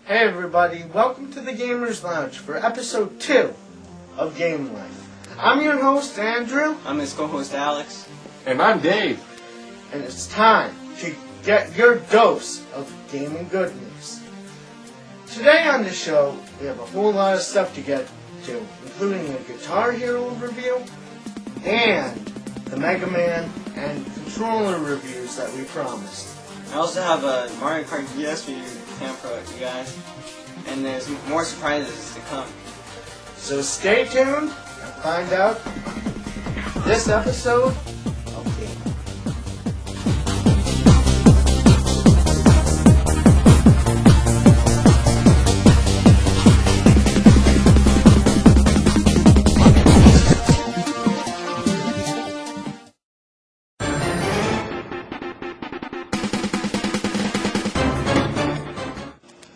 Hey everybody, welcome to the Gamers Lounge for episode 2 of Gamelife. I'm your host, Andrew. I'm his co-host, Alex. And I'm Dave. And it's time to get your dose of gaming goodness. Today on the show, we have a whole lot of stuff to get to, including a Guitar Hero review and the Mega Man and controller reviews that we promised. I also have a Mario Kart DS review for you guys, and there's more surprises to come. So stay tuned and find out this episode of Game.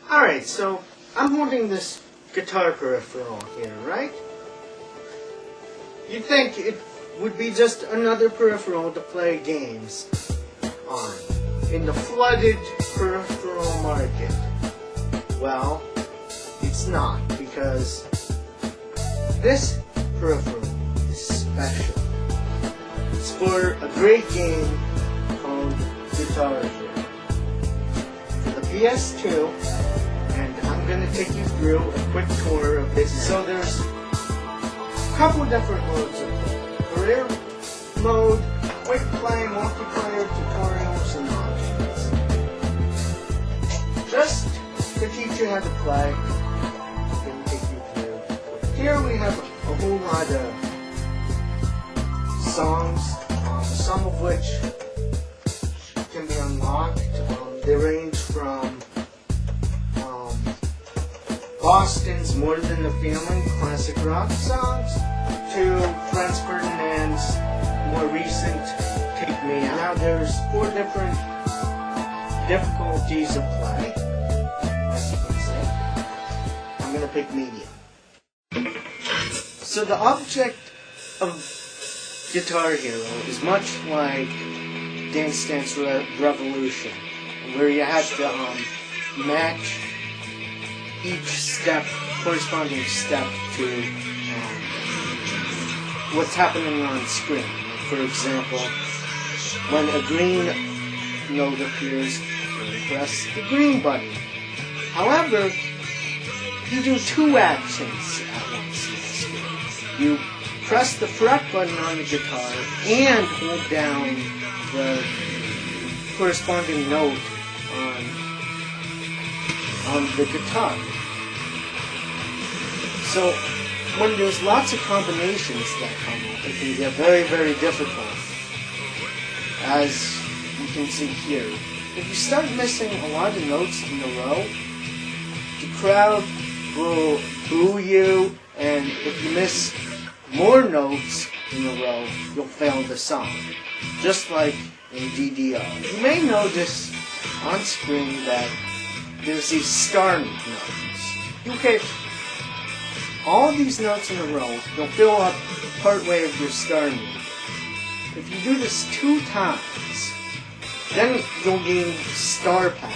Alright, so I'm holding this guitar peripheral here, right? You'd think it would be just another peripheral to play games on in the flooded peripheral market. Well, it's not, because this peripheral is special. It's for a great game called Guitar Hero for the PS2. I'm going to take you through a quick tour of this. So there's a couple of different modes of play. Career mode, quick play, multiplayer, tutorials, and options. Just to teach you how to play, I'm going to take you through. Here we have a whole lot of songs, some of which can be unlocked. They range from Boston's More Than a Feeling classic rock songs to Franz Ferdinand's more recent Take Me Out. Now there's 4 different difficulties of play, as you can see. I'm going to pick medium. So the object of Guitar Hero is much like Dance Dance Revolution, where you have to match each corresponding step to what's happening on screen. For example, when a green note appears, you press the green button. However, you do 2 actions at once on the screen. You press the fret button on the guitar and hold down the corresponding note on the guitar. So, when there's lots of combinations that come up, it can get very, very difficult. As you can see here, if you start missing a lot of notes in a row, the crowd will boo you, and if you miss more notes in a row, you'll fail the song. Just like in DDR. You may notice on screen that there's these star notes. You hit all these notes in a row, you'll fill up partway of your star note. If you do this 2 times, then you'll gain star power,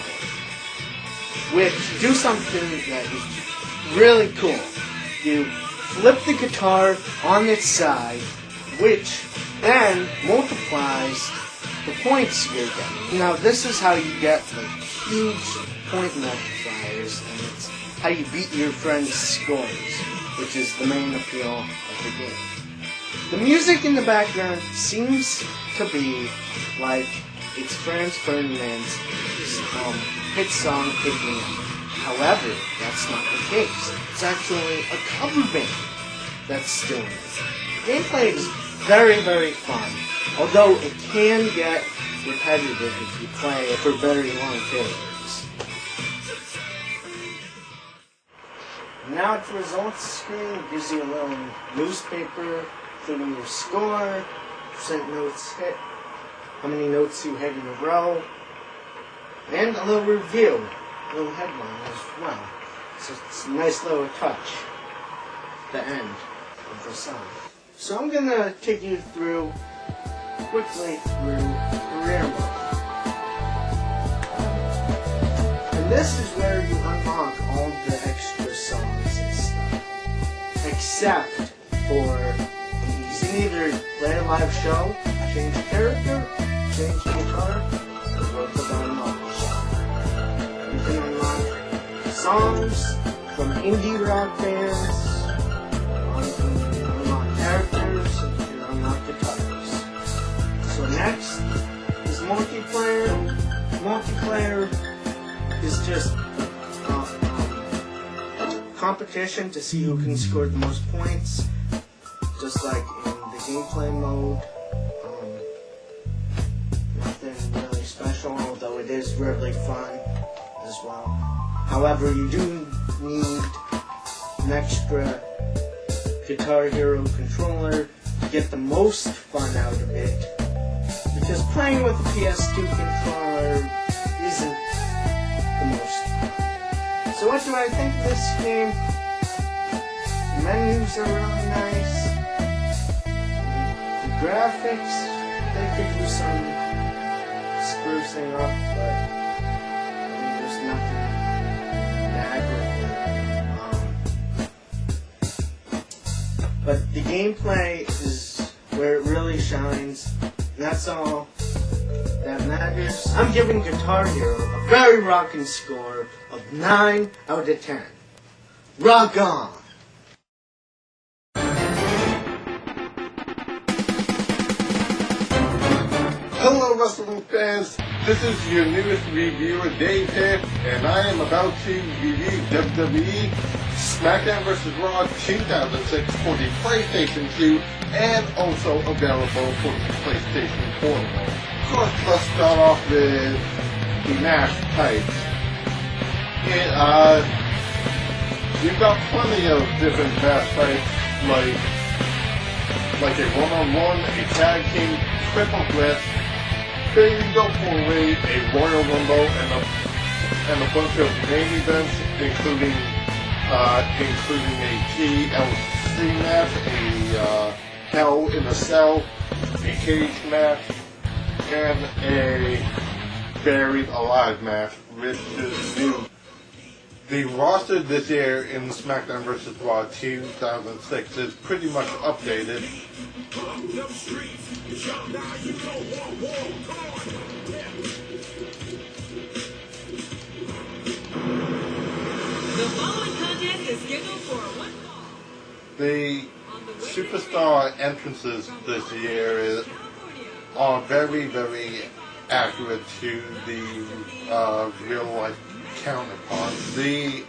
which do something that is really cool. You flip the guitar on its side, which then multiplies the points you're getting. Now this is how you get like huge point multipliers, and it's how you beat your friends' scores, which is the main appeal of the game. The music in the background seems to be like it's Franz Ferdinand's hit song, Take Me Out. However, that's not the case. It's actually a cover band that's doing it. Gameplay is very, very fun, although it can get repetitive if you play it for very long periods. Now at the results screen, it gives you a little newspaper, including your score, percent notes hit, how many notes you hit in a row, and a little review, a little headline as well. So it's a nice little touch at the end of the song. So I'm going to take you quickly through career mode. And this is where you unlock except for you can either play a live show, change character, change guitar, or work the bottom knowledge. You can unlock songs from indie rock bands, you can unlock characters, and you can unlock guitars. So next is multiplayer. Multiplayer is just competition to see who can score the most points, just like in the gameplay mode. Nothing really special, although it is really fun as well. However, you do need an extra Guitar Hero controller to get the most fun out of it, because playing with a PS2 controller isn't the most fun. So what do I think of this game? The menus are really nice. The graphics, they could do some sprucing up, but there's nothing bad with it. But the gameplay is where it really shines. That's all that matters. I'm giving Guitar Hero a very rockin' score of 9 out of 10. Rock on! Hello wrestling fans, this is your newest reviewer Dave here, and I am about to review WWE Smackdown vs. Raw 2006 for the PlayStation 2 and also available for the PlayStation Portable. Of course, let's start off with the match types. You've got plenty of different match types, like a one-on-one, a tag team, triple threat, fatal 4-way, a Royal Rumble, and a bunch of main events, including a TLC match, a Hell in a Cell, a cage match, and a Buried Alive match, which is new. The roster this year in SmackDown vs. Raw 2006 is pretty much updated. The following contest is scheduled for one fall. The superstar entrances this year are very, very accurate to the real life counterparts. The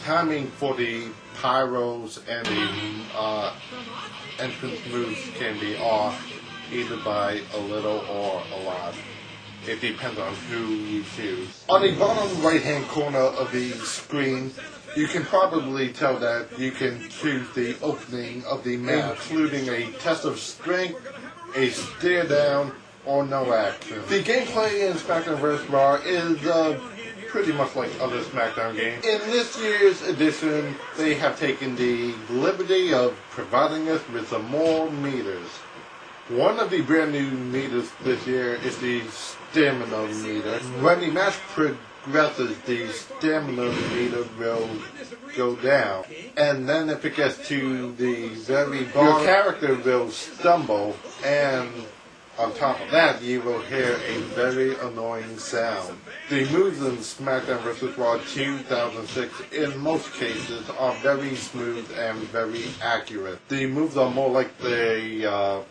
timing for the pyros and the entrance moves can be off either by a little or a lot. It depends on who you choose. On the bottom right hand corner of the screen, you can probably tell that you can choose the opening of the match, including a test of strength, a stare down, or no action. The gameplay in SmackDown vs. Raw is pretty much like other SmackDown games. In this year's edition, they have taken the liberty of providing us with some more meters. One of the brand new meters this year is the stamina meter. When the match progresses, the stamina meter will go down. And then if it gets to the very bottom, your character will stumble, and on top of that, you will hear a very annoying sound. The moves in SmackDown vs. Raw 2006, in most cases, are very smooth and very accurate. The moves are more like the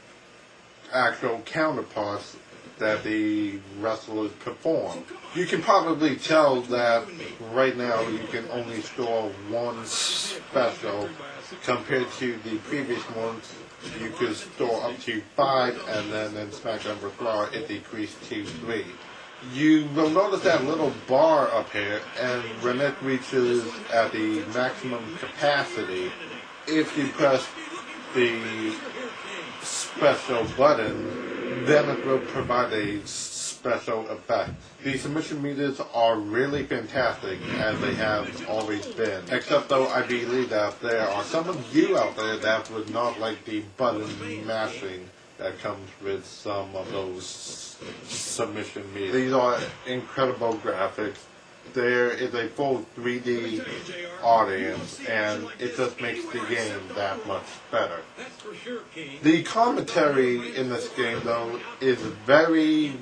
actual counterparts that the wrestlers perform. You can probably tell that right now you can only score one special compared to the previous ones. You could store up to 5, and then in SmackDown vs. Raw it decreased to 3. You will notice that little bar up here, and when it reaches at the maximum capacity, if you press the special button, then it will provide a special effect. The submission meters are really fantastic, as they have always been. Except though I believe that there are some of you out there that would not like the button mashing that comes with some of those submission meters. These are incredible graphics. there is a full 3D audience, and it just makes the game that much better. The commentary in this game, though, is very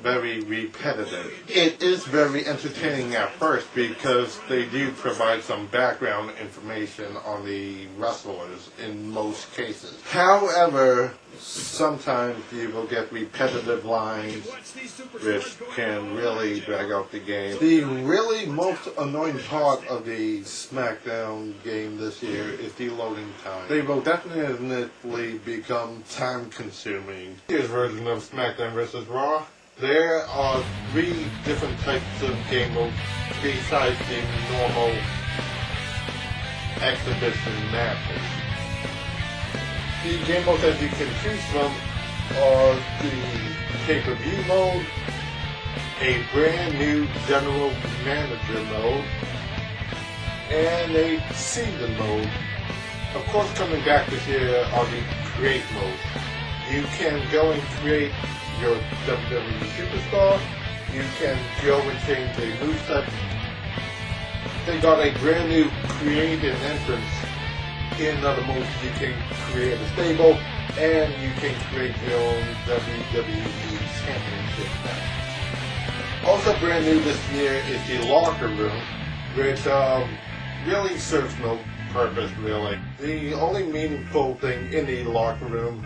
repetitive. It is very entertaining at first because they do provide some background information on the wrestlers in most cases. However, sometimes you will get repetitive lines which can really drag out the game. The really most annoying part of the Smackdown game this year is the loading time. They will definitely become time consuming. Here's a version of Smackdown vs. Raw. There are 3 different types of game modes besides the normal exhibition matches. The game modes that you can choose from are the pay-per-view mode, a brand new general manager mode, and a season mode. Of course, coming back this year are the create mode. You can go and create your WWE superstar. You can go and change a moveset. They got a brand new create an entrance. In other modes, you can create a stable, and you can create your own WWE Championship match. Also brand new this year is the locker room, which really serves no purpose, really. The only meaningful thing in the locker room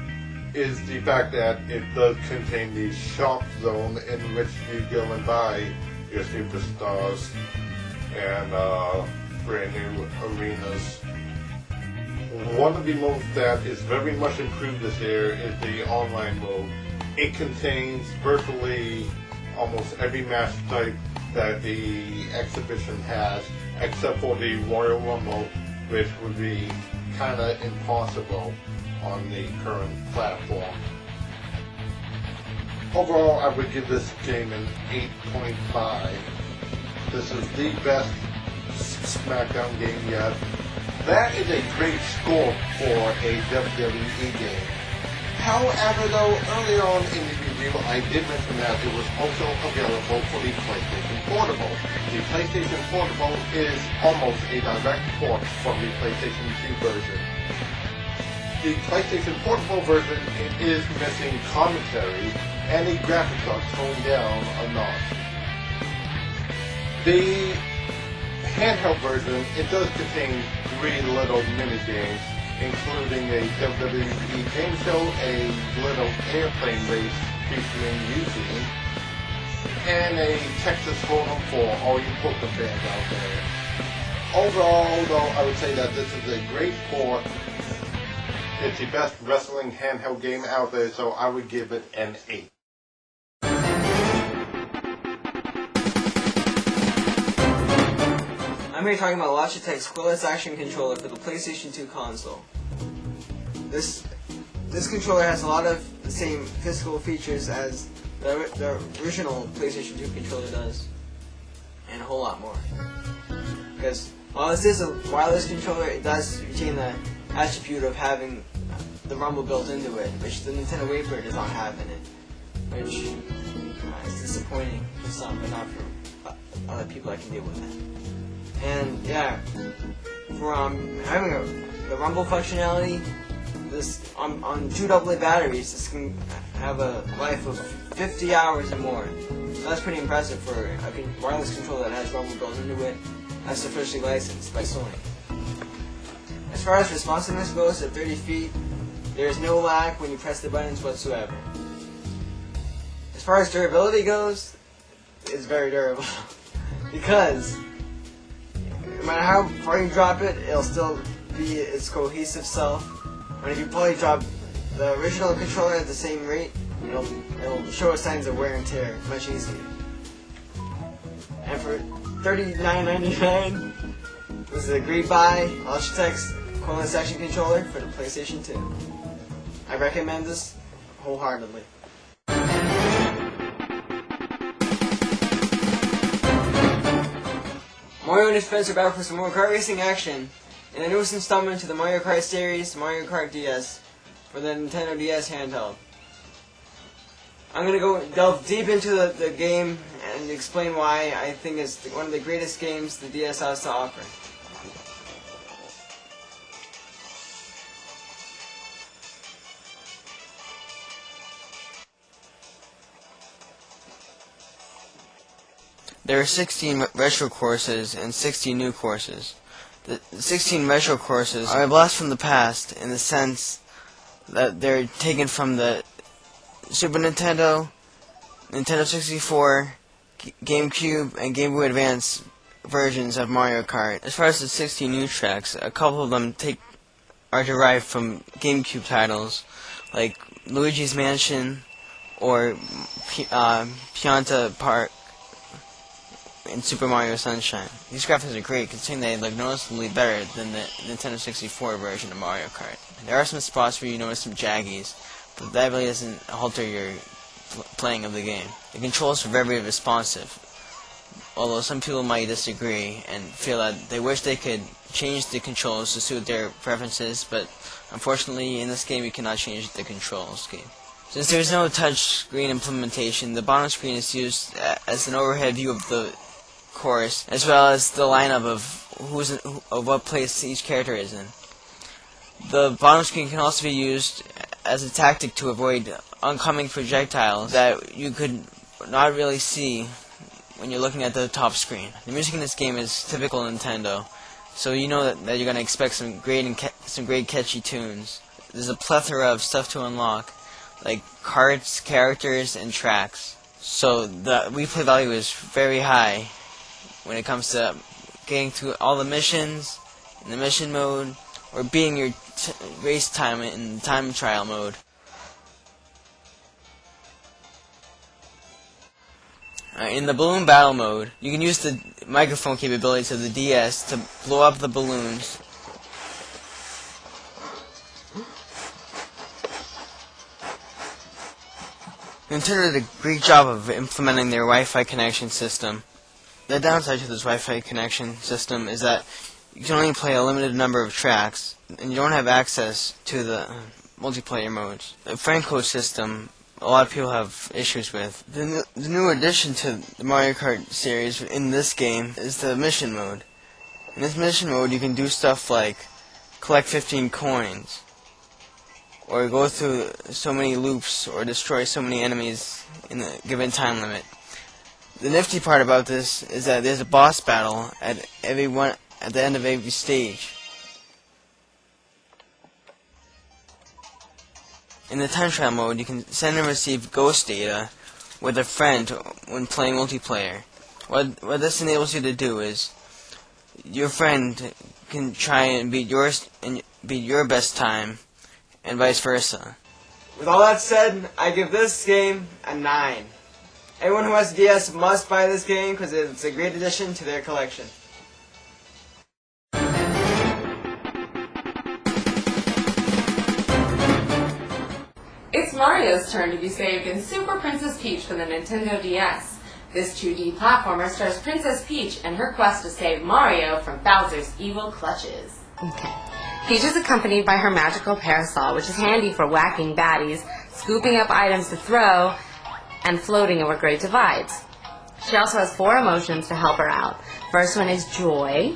is the fact that it does contain the shop zone in which you go and buy your superstars and brand new arenas. One of the modes that is very much improved this year is the online mode. It contains virtually almost every match type that the exhibition has, except for the Royal Rumble, which would be kind of impossible on the current platform. Overall, I would give this game an 8.5. This is the best Smackdown game yet. That is a great score for a WWE game. However, though, earlier on in the review, I did mention that it was also available for the PlayStation Portable. The PlayStation Portable is almost a direct port from the PlayStation 2 version. The PlayStation Portable version is missing commentary, and the graphics are toned down a notch. The handheld version, it does contain 3 little mini-games, including a WWE game show, a little airplane race featuring Eugene, and a Texas Hold'em for all you Poker fans out there. Overall, though, I would say that this is a great port. It's the best wrestling handheld game out there, so I would give it an 8. I'm here talking about Logitech's Cordless action controller for the PlayStation 2 console. This controller has a lot of the same physical features as the original PlayStation 2 controller does, and a whole lot more. Because while this is a wireless controller, it does retain the attribute of having the rumble built into it, which the Nintendo Wafer does not have in it, which is disappointing for some, but not for other people that can deal with it. And yeah, for having the rumble functionality, this on 2 AA batteries, this can have a life of 50 hours or more. So that's pretty impressive for a wireless controller that has rumble built into it. That's officially licensed by Sony. As far as responsiveness goes, at 30 feet, there is no lag when you press the buttons whatsoever. As far as durability goes, it's very durable because no matter how far you drop it, it'll still be its cohesive self. And if you probably drop the original controller at the same rate, it'll show signs of wear and tear much easier. And for $39.99, this is a great buy. Logitech's Cordless action controller for the PlayStation 2. I recommend this wholeheartedly. Mario and his friends are back for some more kart racing action in the newest installment to the Mario Kart series, Mario Kart DS, for the Nintendo DS handheld. I'm gonna go delve deep into the game and explain why I think it's one of the greatest games the DS has to offer. There are 16 retro courses and 60 new courses. The 16 retro courses are a blast from the past in the sense that they're taken from the Super Nintendo, Nintendo 64, GameCube, and Game Boy Advance versions of Mario Kart. As far as the 60 new tracks, a couple of them are derived from GameCube titles like Luigi's Mansion or Pianta Park in Super Mario Sunshine. These graphics are great, considering they look noticeably better than the Nintendo 64 version of Mario Kart. There are some spots where you notice some jaggies, but that really doesn't alter your playing of the game. The controls are very responsive, although some people might disagree and feel that they wish they could change the controls to suit their preferences, but unfortunately in this game you cannot change the control scheme. Since there is no touch screen implementation, the bottom screen is used as an overhead view of the course, as well as the lineup of what place each character is in. The bottom screen can also be used as a tactic to avoid oncoming projectiles that you could not really see when you're looking at the top screen. The music in this game is typical Nintendo, so you know that you're going to expect some great catchy tunes. There's a plethora of stuff to unlock, like carts, characters, and tracks. So the replay value is very high when it comes to getting through all the missions in the mission mode, or beating your race time in time trial mode. In the balloon battle mode, you can use the microphone capabilities of the DS to blow up the balloons. Nintendo did a great job of implementing their Wi-Fi connection system. The downside to this Wi-Fi connection system is that you can only play a limited number of tracks, and you don't have access to the multiplayer modes. The friend code system, a lot of people have issues with. The new addition to the Mario Kart series in this game is the mission mode. In this mission mode, you can do stuff like collect 15 coins, or go through so many loops, or destroy so many enemies in a given time limit. The nifty part about this is that there's a boss battle at the end of every stage. In the time trial mode, you can send and receive ghost data with a friend when playing multiplayer. What this enables you to do is, your friend can try and beat your best time, and vice versa. With all that said, I give this game a 9. Anyone who has a DS must buy this game because it's a great addition to their collection. It's Mario's turn to be saved in Super Princess Peach for the Nintendo DS. This 2D platformer stars Princess Peach and her quest to save Mario from Bowser's evil clutches. Okay. Peach is accompanied by her magical parasol, which is handy for whacking baddies, scooping up items to throw, and floating over great divides. She also has 4 emotions to help her out. First one is joy,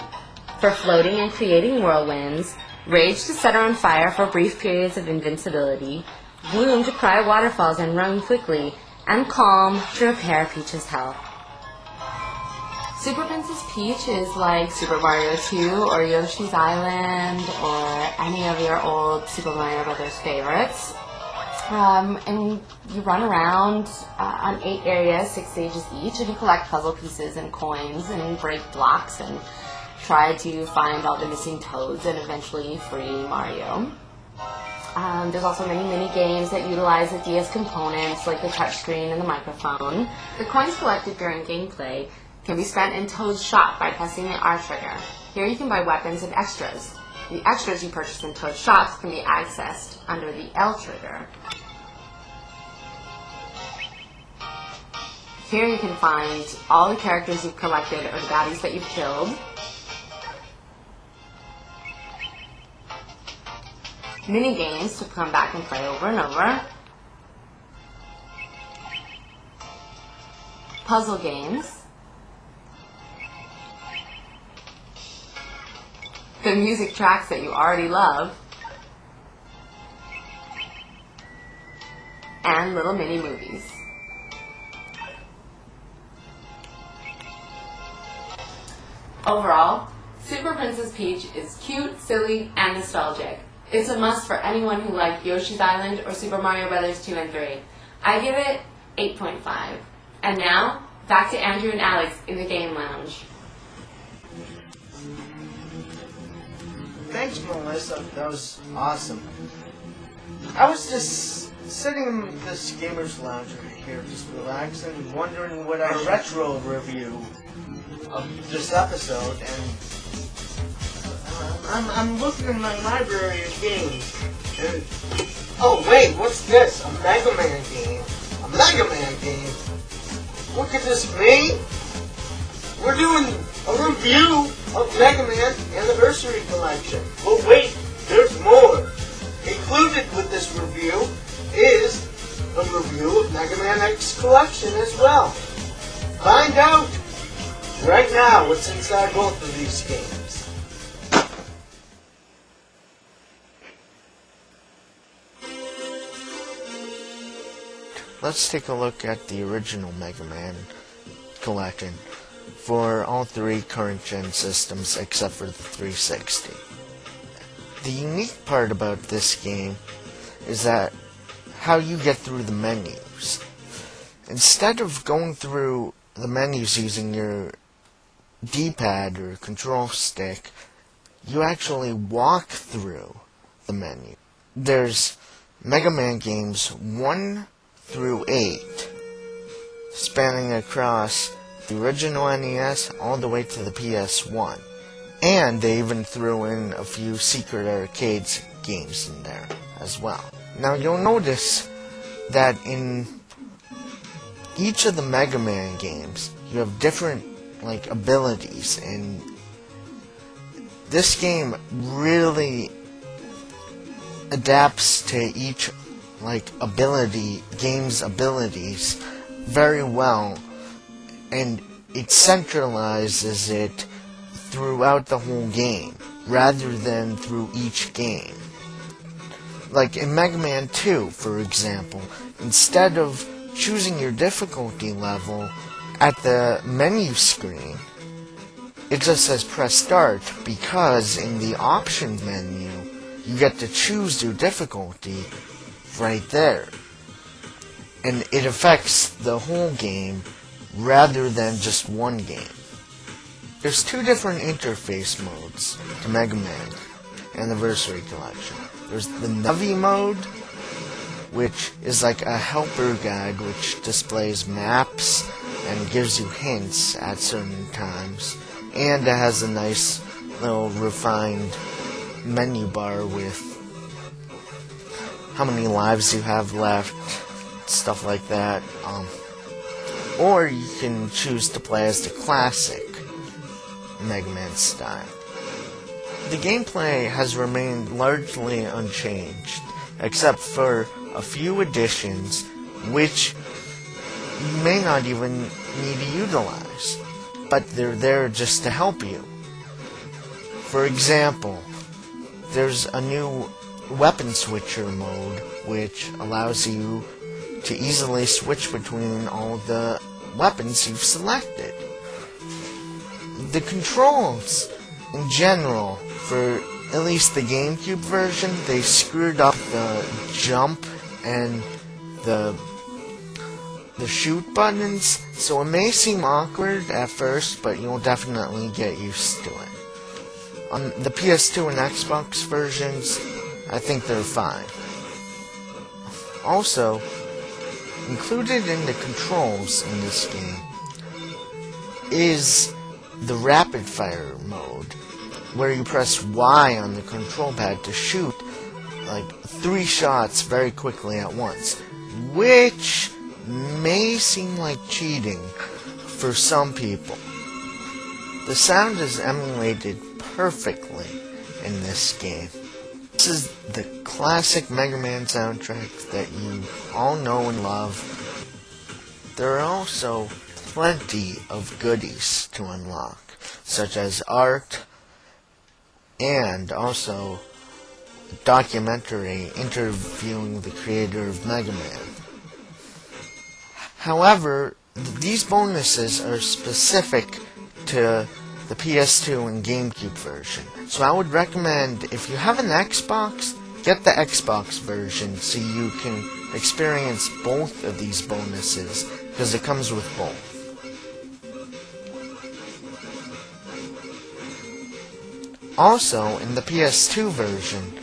for floating and creating whirlwinds, rage to set her on fire for brief periods of invincibility, gloom to cry waterfalls and run quickly, and calm to repair Peach's health. Super Princess Peach is like Super Mario 2 or Yoshi's Island or any of your old Super Mario Brothers favorites. And you run around on 8 areas, 6 stages each, and you collect puzzle pieces and coins and break blocks and try to find all the missing toads and eventually free Mario. There's also many mini-games that utilize the DS components like the touchscreen and the microphone. The coins collected during gameplay can be spent in Toad's shop by pressing the R trigger. Here you can buy weapons and extras. The extras you purchase in Toad's shops can be accessed under the L trigger. Here you can find all the characters you've collected or the baddies that you've killed. Mini games to come back and play over and over. puzzle games, the music tracks that you already love, and little mini movies. Overall, Super Princess Peach is cute, silly, and nostalgic. It's a must for anyone who liked Yoshi's Island or Super Mario Bros. 2 and 3. I give it 8.5. And now, back to Andrew and Alex in the Game Lounge. Thanks, Melissa. That was awesome. I was just sitting in this gamer's lounge right here, just relaxing, wondering what our retro review of this episode, and I'm looking in my library of games, and oh wait, what's this? A Mega Man game? A Mega Man game? Look at this, me! We're doing a review of Mega Man Anniversary Collection. But wait, there's more. Included with this review is a review of Mega Man X Collection as well. Find out right now what's inside both of these games. Let's take a look at the original Mega Man collection for all three current gen systems except for the 360. The unique part about this game is that how you get through the menus. Instead of going through the menus using your D-pad or control stick, you actually walk through the menu. There's Mega Man games 1 through 8, spanning across the original NES all the way to the PS1. And they even threw in a few secret arcades games in there as well. Now you'll notice that in each of the Mega Man games, you have different abilities, and this game really adapts to each game's abilities very well, and it centralizes it throughout the whole game rather than through each game. Like in Mega Man 2, for example, instead of choosing your difficulty level at the menu screen, it just says press start, because in the options menu you get to choose your difficulty right there, and it affects the whole game rather than just one game. There's two different interface modes to Mega Man Anniversary Collection. There's the Navi mode, which is like a helper guide which displays maps and gives you hints at certain times, and it has a nice little refined menu bar with how many lives you have left, stuff like that. Or you can choose to play as the classic Mega Man style. The gameplay has remained largely unchanged, except for a few additions which you may not even need to utilize, but they're there just to help you. For example, there's a new weapon switcher mode which allows you to easily switch between all the weapons you've selected. The controls in general, for at least the GameCube version, they screwed up the jump and the shoot buttons, so it may seem awkward at first, but you'll definitely get used to it. On the PS2 and Xbox versions, I think they're fine. Also, included in the controls in this game is the rapid fire mode, where you press Y on the control pad to shoot 3 shots very quickly at once, which may seem like cheating for some people. The sound is emulated perfectly in this game. This is the classic Mega Man soundtrack that you all know and love. There are also plenty of goodies to unlock, such as art and also a documentary interviewing the creator of Mega Man. However, these bonuses are specific to the PS2 and GameCube version, so I would recommend, if you have an Xbox, get the Xbox version so you can experience both of these bonuses, because it comes with both. Also, in the PS2 version,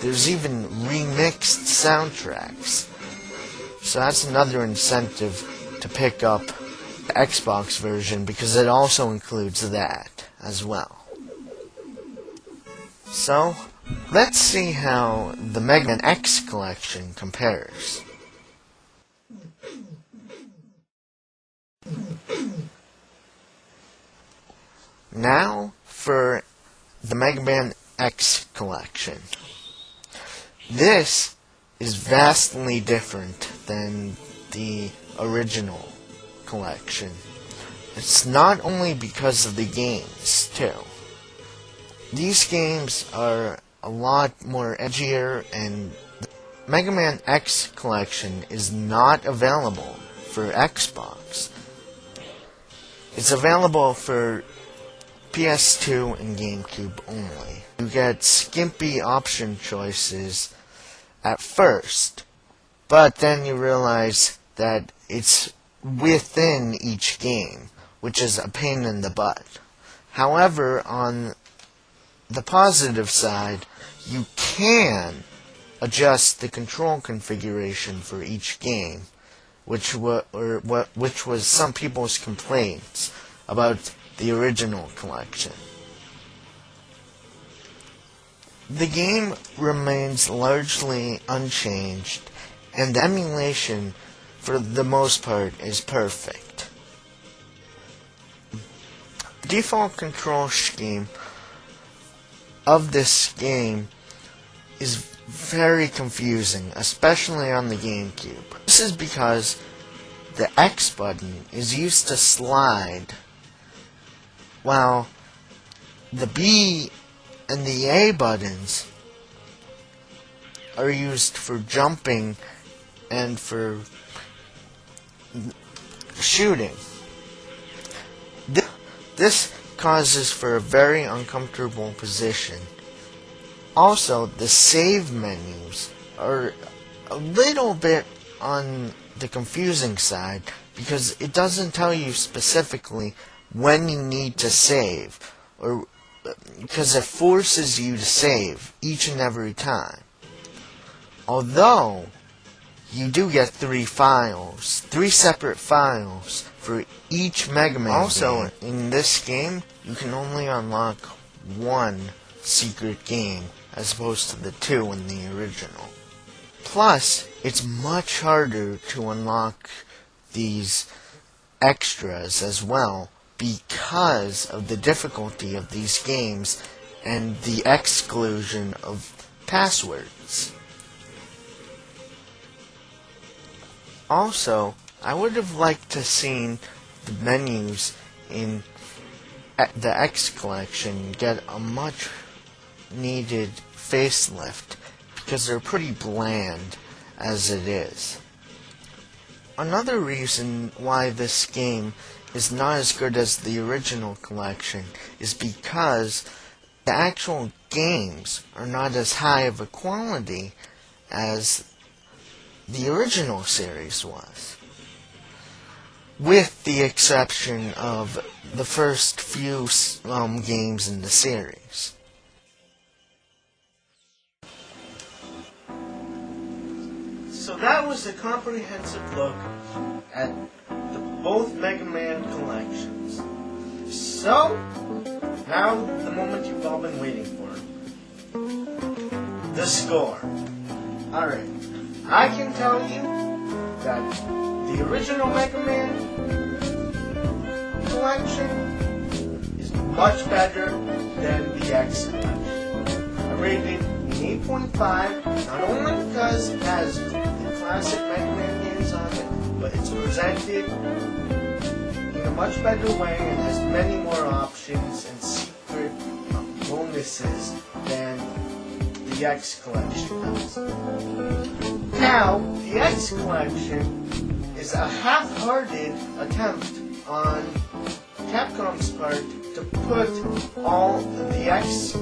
there's even remixed soundtracks, so that's another incentive to pick up the Xbox version, because it also includes that as well. So, let's see how the Mega Man X collection compares. Now for the Mega Man X collection. This is vastly different than the original collection. It's not only because of the games, too. These games are a lot more edgier, and the Mega Man X collection is not available for Xbox. It's available for PS2 and GameCube only. You get skimpy option choices at first, but then you realize that it's within each game, which is a pain in the butt. However, on the positive side, you can adjust the control configuration for each game, which was some people's complaints about the original collection. The game remains largely unchanged, and the emulation, for the most part, is perfect. The default control scheme of this game is very confusing, especially on the GameCube. This is because the X button is used to slide, while the B and the A buttons are used for jumping and for shooting. This causes for a very uncomfortable position. Also, the save menus are a little bit on the confusing side, because it doesn't tell you specifically when you need to save, or because it forces you to save each and every time. Although, you do get three separate files for each Mega Man game. In this game, you can only unlock one secret game, as opposed to the two in the original. Plus, it's much harder to unlock these extras as well, because of the difficulty of these games and the exclusion of passwords. Also, I would have liked to seen the menus in the X collection get a much needed facelift, because they're pretty bland as it is. Another reason why this game is not as good as the original collection is because the actual games are not as high of a quality as the original series was, with the exception of the first few games in the series. So that was a comprehensive look at both Mega Man collections. So, now the moment you've all been waiting for. The score. Alright, I can tell you that the original Mega Man collection is much better than the X collection. I rated it an 8.5, not only because it has the classic Mega Man games on it, but it's presented in a much better way and has many more options and secret bonuses than the X Collection has. Now, the X Collection is a half-hearted attempt on Capcom's part to put all the X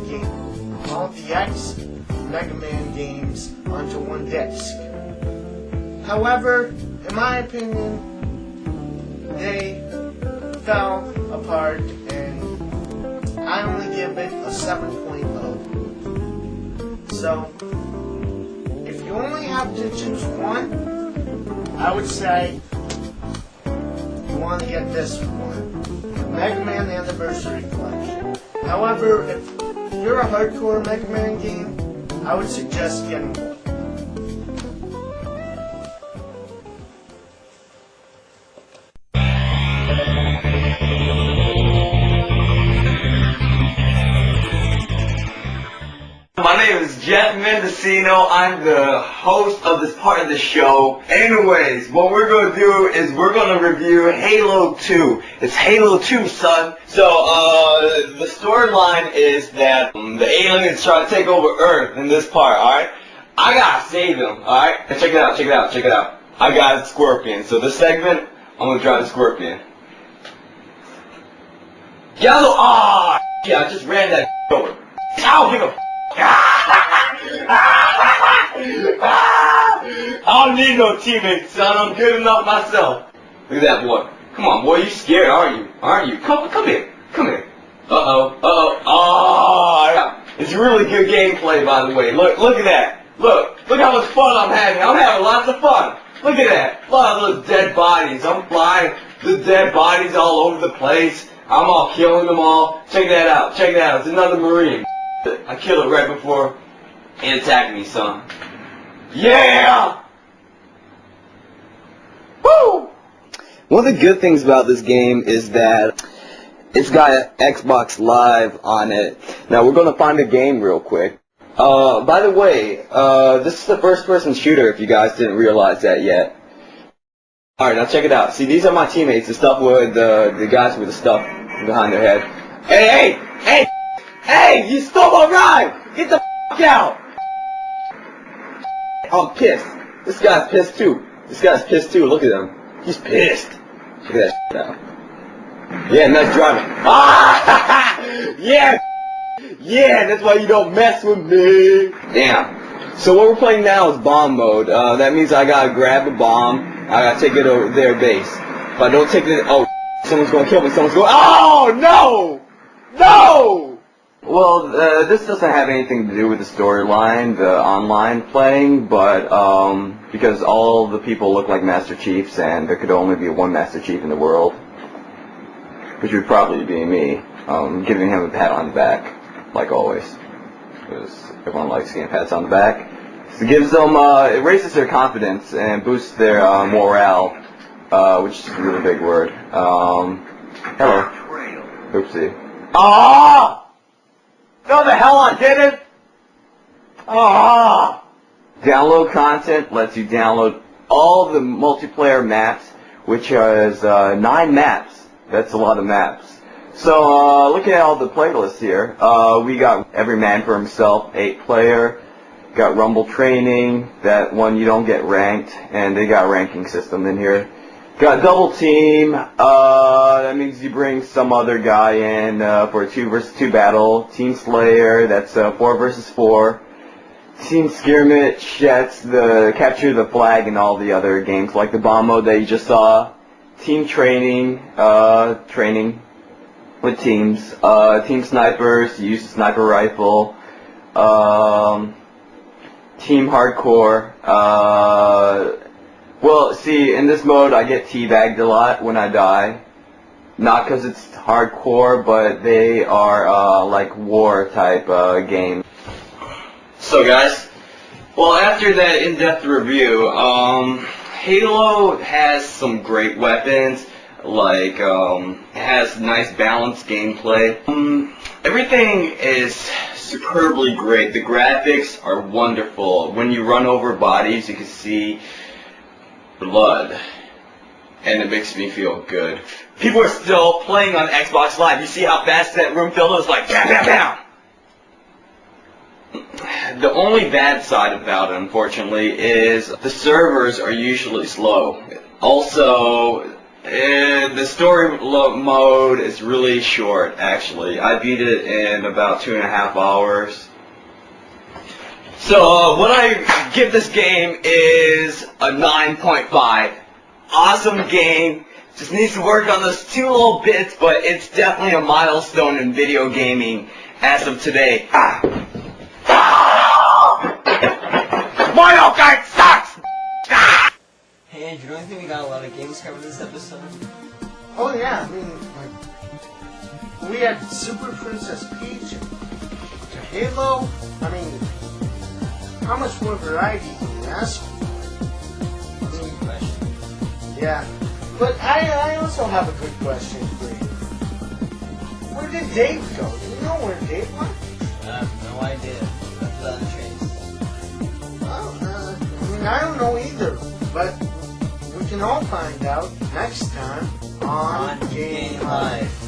Mega Man games onto one disc. However, in my opinion, they fell apart, and I only give it a 7.0. So, if you only have to choose one, I would say you want to get this one, the Mega Man Anniversary Collection. However, if you're a hardcore Mega Man game, I would suggest getting one. My name is Jeff Mendocino. I'm the host of this part of the show. Anyways, what we're going to do is we're going to review Halo 2. It's Halo 2, son. So, the storyline is that the aliens try to take over Earth in this part, alright? I gotta save them, alright? And check it out. I got Scorpion. So this segment, I'm going to drive the Scorpion. Yellow, yeah, I just ran that over. I don't give a I don't need no teammates, son. I'm good enough myself. Look at that boy. Come on, boy. You scared, aren't you? Come here. Oh, yeah. It's really good gameplay, by the way. Look at that. Look how much fun I'm having. I'm having lots of fun. Look at that. Look at those dead bodies. I'm flying the dead bodies all over the place. I'm all killing them all. Check that out. It's another Marine. I killed it right before it attacked me, son. Yeah! Woo! One of the good things about this game is that it's got Xbox Live on it. Now we're gonna find a game real quick. By the way, this is the first-person shooter if you guys didn't realize that yet. Alright, now check it out. See, these are my teammates, the stuff with the guys with the stuff behind their head. Hey, you stole my ride! Get the f*** out! I'm pissed. This guy's pissed too. Look at him. He's pissed. Check that shit out. Yeah, nice driving. Yeah, that's why you don't mess with me. Damn. So what we're playing now is bomb mode. That means I gotta grab a bomb. I gotta take it over their base. If I don't take it, someone's gonna kill me. Oh, no! Well, this doesn't have anything to do with the storyline, the online playing, but, because all the people look like Master Chiefs, and there could only be one Master Chief in the world, which would probably be me, giving him a pat on the back, like always, because everyone likes getting pats on the back. So it gives them, it raises their confidence and boosts their, morale, which is a really big word. Hello. Oopsie. No, the hell I didn't! Download content lets you download all the multiplayer maps, which is 9 maps. That's a lot of maps. So, look at all the playlists here. We got Every Man for Himself, 8-player. Got Rumble Training, that one you don't get ranked, and they got a ranking system in here. Got Double Team, that means you bring some other guy in for a 2 versus 2 battle. Team Slayer, that's 4 versus 4. Team Skirmish, that's the capture the flag and all the other games like the bomb mode that you just saw. Team Training, training with teams. Team Snipers, you use a sniper rifle. Team Hardcore, well, see, in this mode, I get teabagged a lot when I die. Not because it's hardcore, but they are, like, war-type, games. So, guys, well, after that in-depth review, Halo has some great weapons, like, it has nice balanced gameplay. Everything is superbly great. The graphics are wonderful. When you run over bodies, you can see blood. and it makes me feel good. People are still playing on Xbox Live. You see how fast that room filled? It was like bam, bam, bam. The only bad side about it, unfortunately, is the servers are usually slow. Also, the story mode is really short, actually. I beat it in about 2.5 hours. So, what I give this game is a 9.5. Awesome game. Just needs to work on those 2 little bits, but it's definitely a milestone in video gaming as of today. Mario Kart sucks! Hey Andrew, don't you think we got a lot of games covered this episode? Oh yeah, I mean, like, we had Super Princess Peach to Halo. I mean, how much more variety can you ask for? That's a good question. Yeah, but I also have a good question for you. Where did Dave go? Do you know where Dave went? I have no idea. That's without a trace. Well, I mean, I don't know either, but we can all find out next time on Gamelife.